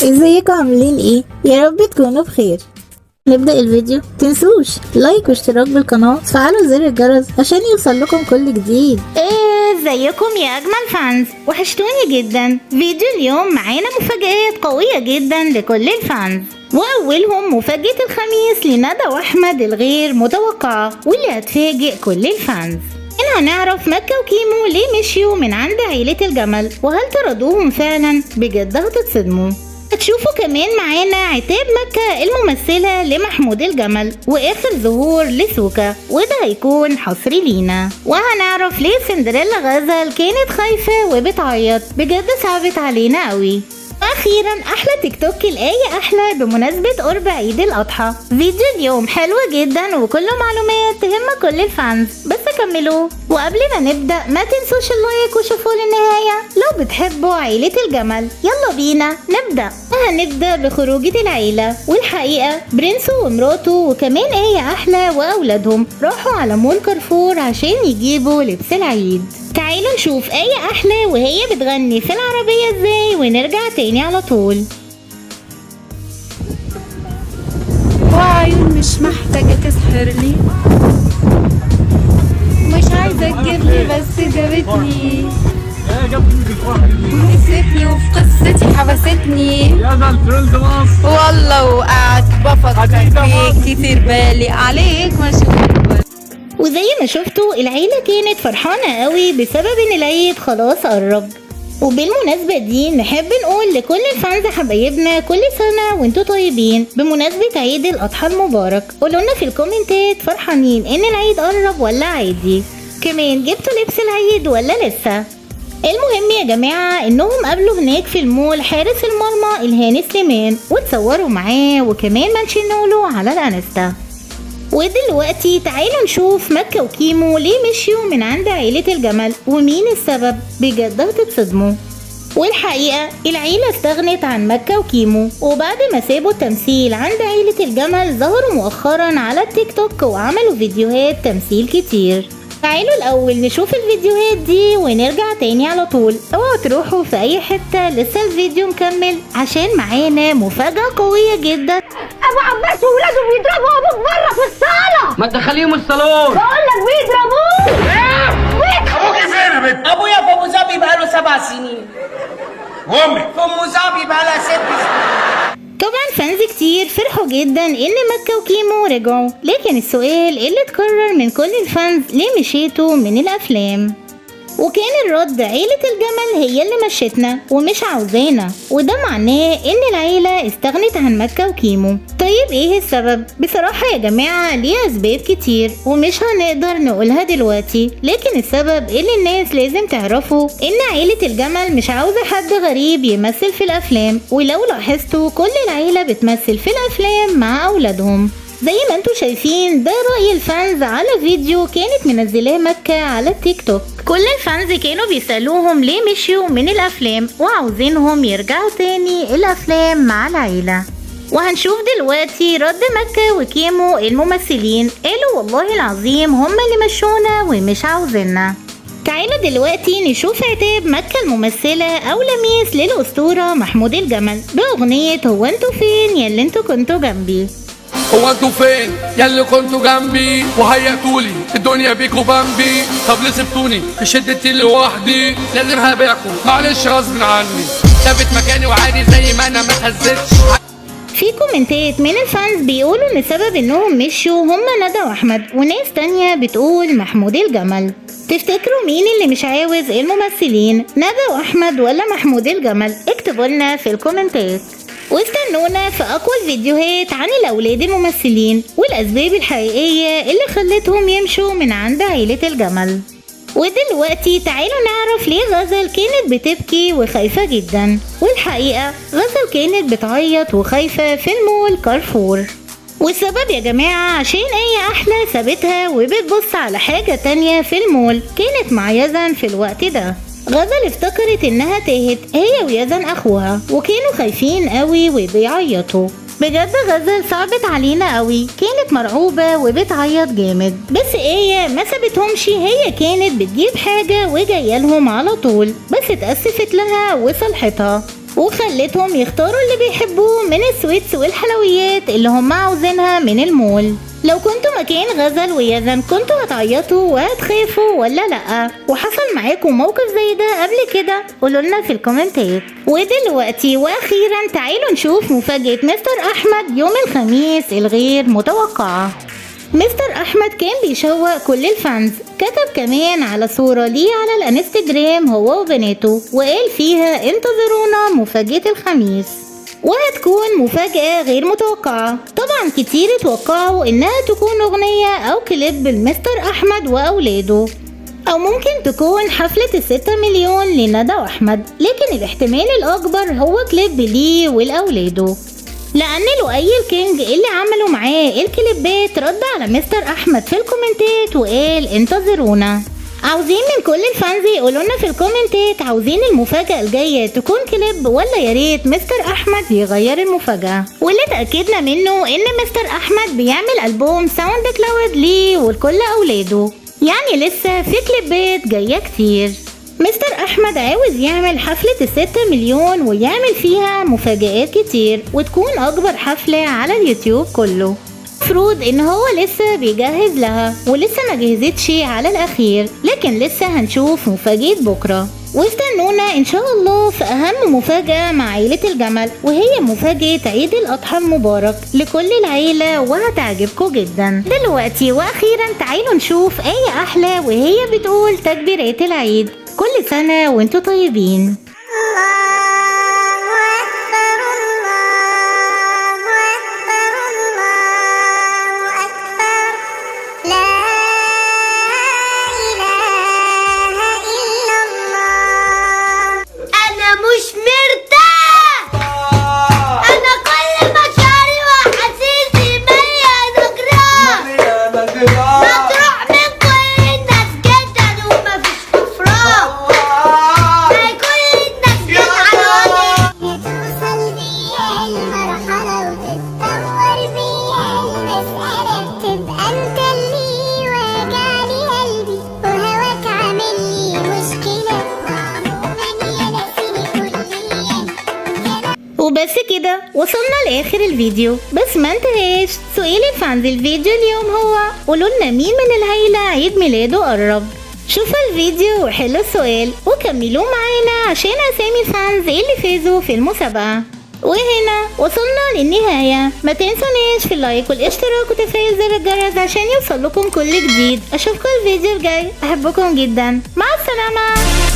ازيكم عاملين ايه؟ يا رب تكونوا بخير. نبدأ الفيديو، تنسوش لايك واشتراك بالقناة وتفعلوا زر الجرس عشان يوصل لكم كل جديد. ازيكم يا اجمل فانز، وحشتوني جدا. فيديو اليوم معانا مفاجآت قوية جدا لكل الفانز، واولهم مفاجأة الخميس لندى واحمد الغير متوقعة واللي هتفاجئ كل الفانز. هنعرف مكة وكيمو ليه مشيوا من عند عيلة الجمل، وهل طردوهم فعلا؟ بجد هتتصدموا. هتشوفوا كمان معانا عتاب مكة الممثلة لمحمود الجمل، واخر ظهور لسوكا، وده هيكون حصري لينا. وهنعرف ليه سندريلا غزل كانت خايفة وبتعيط، بجد صعبت علينا قوي. واخيرا احلى تيك توك الآية احلى بمناسبة قرب عيد الاضحى. فيديو اليوم حلو جدا وكله معلومات تهم كل الفانز، بس كملوه. وقبل ما نبدأ ما تنسوش اللايك وشوفوا للنهاية لو بتحبوا عيلة الجمل. يلا بينا نبدأ. وهنبدأ بخروجة العيلة، والحقيقة برنسو ومراته وكمان آية احلى واولادهم راحوا على مول كارفور عشان يجيبوا لبس العيد. تعالوا نشوف آية احلى وهي بتغني في العربية ازاي ونرجع تاني على طول. وعيون مش محتاجة تسحر لي، مش عايزة تجيبلي بس جابتني، نسيتني وفي قصتي حبستني والله، وقعدت بفكر فيك كتير بالي عليك مشغول. وزي ما شفتوا العيلة كانت فرحانة قوي بسبب ان العيد خلاص قرب. وبالمناسبة دي نحب نقول لكل الفانز حبايبنا كل سنة وانتوا طيبين بمناسبة عيد الأضحى المبارك. قولولنا في الكومنتات فرحانين ان العيد قرب ولا عادي، كمان جبتوا لبس العيد ولا لسه. المهم يا جماعة انهم قابلوا هناك في المول حارس المرمى الهاني سليمان وتصوروا معاه وكمان منشنوله على الانستا. ودلوقتي تعالوا نشوف مكة وكيمو ليه مشيوا من عند عيلة الجمل ومين السبب، بجد هتتصدموا. والحقيقة العيلة استغنت عن مكة وكيمو، وبعد ما سابوا التمثيل عند عيلة الجمل ظهروا مؤخرا على التيك توك وعملوا فيديوهات تمثيل كتير. تعالوا الأول نشوف الفيديوهات دي ونرجع تاني على طول. اوعوا تروحوا في أي حتة، لسه الفيديو مكمل عشان معانا مفاجأة قوية جدا. ابو عباس وولاده بيضربوا ابوك بره في الصاله، ما تدخليهم الصالون. بقول لك بيضربوه. ابوكي فين يا بنت؟ ابويا في ابو ظبي بقاله 7 سنين. وامك في ام ظبي بقالها 6 سنين. طبعا فانز كتير فرحوا جدا ان مكة وكيمو رجعوا، لكن السؤال اللي اتكرر من كل الفانز ليه مشيتوا من الافلام؟ وكان الرد عيلة الجمل هي اللي مشيتنا ومش عاوزانا، وده معناه ان العيلة استغنت عن مكة وكيمو. طيب ايه السبب؟ بصراحة يا جماعة ليه اسباب كتير ومش هنقدر نقولها دلوقتي، لكن السبب اللي الناس لازم تعرفه ان عيلة الجمل مش عاوزة حد غريب يمثل في الافلام. ولو لاحظتوا كل العيلة بتمثل في الافلام مع اولادهم زي ما انتوا شايفين. ده رأي الفانز على فيديو كانت منزلاه مكة على التيك توك. كل الفانز كانوا بيسألوهم ليه مشيوا من الأفلام وعاوزينهم يرجعوا تاني الأفلام مع العيلة. وهنشوف دلوقتي رد مكة وكيمو الممثلين، قالوا والله العظيم هم اللي مشونا ومش عاوزيننا. تعالوا دلوقتي نشوف عتاب مكة الممثلة أو لميس للأسطورة محمود الجمل بأغنية هو انتوا فين يا اللي انتوا كنتوا جنبي. هو انتوا فين يا اللي كنتوا جنبي وهيأتولي الدنيا بيكوا بامبي؟ طب ليه سبتوني في شدتي لوحدي؟ لازم هبيعكم معلش غصب عني، ثابت مكاني وعادي زي ما انا ما اتهزتش. في كومنتات من الفانز بيقولوا ان سبب انهم مشوا هم ندى واحمد، وناس تانية بتقول محمود الجمل. تفتكروا مين اللي مش عاوز الممثلين، ندى واحمد ولا محمود الجمل؟ اكتبوا لنا في الكومنتات. واستنونا في اقوى الفيديوهات عن الاولاد الممثلين والاسباب الحقيقية اللي خلتهم يمشوا من عند عيلة الجمل. ودلوقتي تعالوا نعرف ليه غزل كانت بتبكي وخايفة جدا. والحقيقة غزل كانت بتعيط وخايفة في المول كارفور، والسبب يا جماعة عشان آية احلى سابتها وبتبص على حاجة تانية في المول. كانت مع يزن في الوقت ده. غزل افتكرت انها تاهت هي ويزن اخوها، وكانوا خايفين قوي وبيعيطوا. بجد غزل صعبت علينا قوي، كانت مرعوبة وبتعيط جامد. بس آية ما سابتهمش، هي كانت بتجيب حاجة وجايه لهم على طول، بس اتأسفت لها وصلحتها. وخلتهم يختاروا اللي بيحبوه من السويتس والحلويات اللي هم عاوزينها من المول. لو كنتوا مكان غزل ويزن كنتوا هتعيطوا وهتخافوا ولا لأ؟ وحصل معاكم موقف زي ده قبل كده؟ قولولنا في الكومنتات. ودلوقتي واخيرا تعالوا نشوف مفاجأة مستر احمد يوم الخميس الغير متوقعة. مستر احمد كان بيشوق كل الفانز، كتب كمان على صورة ليه على الانستجرام هو وبناته وقال فيها انتظرونا مفاجأة الخميس، وهتكون مفاجأة غير متوقعة. طبعا كتير اتوقعوا انها تكون اغنية او كليب لمستر احمد واولاده، او ممكن تكون حفلة ال6 مليون لندى واحمد، لكن الاحتمال الاكبر هو كليب ليه ولاولاده، لان لؤي الكينج اللي عملوا معاه الكليبات رد على مستر احمد في الكومنتات وقال انتظرونا. عاوزين من كل الفانز يقولولنا في الكومنتات عاوزين المفاجأة الجاية تكون كليب ولا ياريت مستر احمد يغير المفاجأة. واللي تأكدنا منه ان مستر احمد بيعمل ألبوم ساوند كلاود ليه ولكل اولاده، يعني لسه في كليبات جاية كتير. مستر احمد عاوز يعمل حفلة ال6 مليون ويعمل فيها مفاجآت كتير وتكون اكبر حفلة على اليوتيوب كله. مفروض ان هو لسه بيجهز لها ولسه ما جهزتش على الاخير، لكن لسه هنشوف مفاجأة بكرة. واستنونا ان شاء الله في اهم مفاجأة مع عيلة الجمل، وهي مفاجأة عيد الاضحى المبارك لكل العيلة وهتعجبكم جدا. دلوقتي واخيرا تعالوا نشوف آية احلى وهي بتقول تكبيرات العيد. كل سنة وانتوا طيبين. وبس كده وصلنا لاخر الفيديو، بس ما انتهاش سؤال الفانز الفيديو اليوم هو قولولنا مين من العيلة عيد ميلاده قرب. شوفوا الفيديو وحلوا السؤال وكملوا معانا عشان اسامي الفانز اللي فازوا في المسابقة. وهنا وصلنا للنهاية، ما تنسوناش في اللايك والاشتراك وتفعيل زر الجرس عشان يوصل لكم كل جديد. اشوفكم الفيديو الجاي، احبكم جدا، مع السلامة.